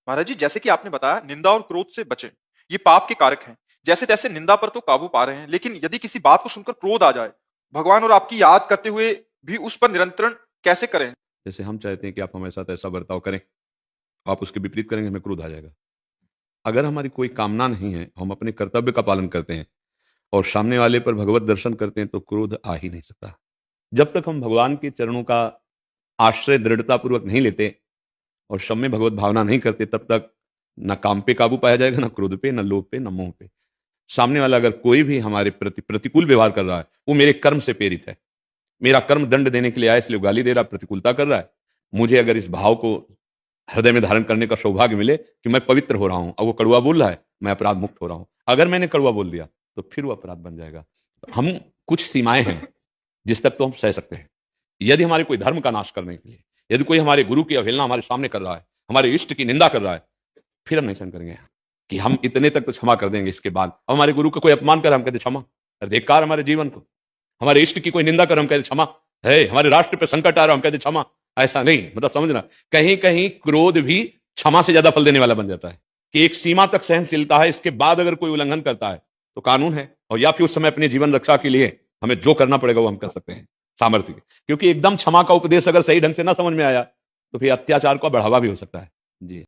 महाराज जी, जैसे कि आपने बताया निंदा और क्रोध से बचें, ये पाप के कारक हैं। जैसे तैसे निंदा पर तो काबू पा रहे हैं, लेकिन यदि किसी बात को सुनकर क्रोध आ जाए, भगवान और आपकी याद करते हुए भी उस पर नियंत्रण कैसे करें? जैसे हम चाहते हैं कि आप हमारे साथ ऐसा बर्ताव करें, आप उसके विपरीत करेंगे, हमें क्रोध आ जाएगा। अगर हमारी कोई कामना नहीं है, हम अपने कर्तव्य का पालन करते हैं और सामने वाले पर भगवत दर्शन करते हैं, तो क्रोध आ ही नहीं सकता। जब तक हम भगवान के चरणों का आश्रय दृढ़तापूर्वक नहीं लेते और सब में भगवत भावना नहीं करते, तब तक न काम पे काबू पाया जाएगा, न क्रोध पे, न लोभ पे, न मोह पे। सामने वाला अगर कोई भी हमारे प्रति प्रतिकूल व्यवहार कर रहा है, वो मेरे कर्म से प्रेरित है। मेरा कर्म दंड देने के लिए आया, इसलिए गाली दे रहा, प्रतिकूलता कर रहा है। मुझे अगर इस भाव को हृदय में धारण करने का सौभाग्य मिले कि मैं पवित्र हो रहा हूं और वो कड़वा बोल रहा है, मैं अपराध मुक्त हो रहा हूं। अगर मैंने कड़वा बोल दिया तो फिर वो अपराध बन जाएगा। हम कुछ सीमाएं हैं जिस तक तो हम सह सकते हैं। यदि हमारे कोई धर्म का नाश करने के लिए, यदि कोई हमारे गुरु की अवहेलना हमारे सामने कर रहा है, हमारे इष्ट की निंदा कर रहा है, फिर हम नहीं सहन करेंगे कि हम इतने तक तो क्षमा कर देंगे। इसके बाद हमारे गुरु का कोई अपमान कर, हम कहते क्षमा, धिक्कार हमारे जीवन को। हमारे इष्ट की कोई निंदा कर, हम कहते क्षमा है। हमारे राष्ट्र पे संकट आ रहा, हम कहते क्षमा। ऐसा नहीं, मतलब समझना, कहीं कहीं क्रोध भी क्षमा से ज्यादा फल देने वाला बन जाता है कि एक सीमा तक सहनशीलता है, इसके बाद अगर कोई उल्लंघन करता है तो कानून है, और या फिर उस समय अपने जीवन रक्षा के लिए हमें जो करना पड़ेगा वो हम कर सकते हैं सामर्थ्य के। क्योंकि एकदम क्षमा का उपदेश अगर सही ढंग से ना समझ में आया तो फिर अत्याचार का बढ़ावा भी हो सकता है। जी।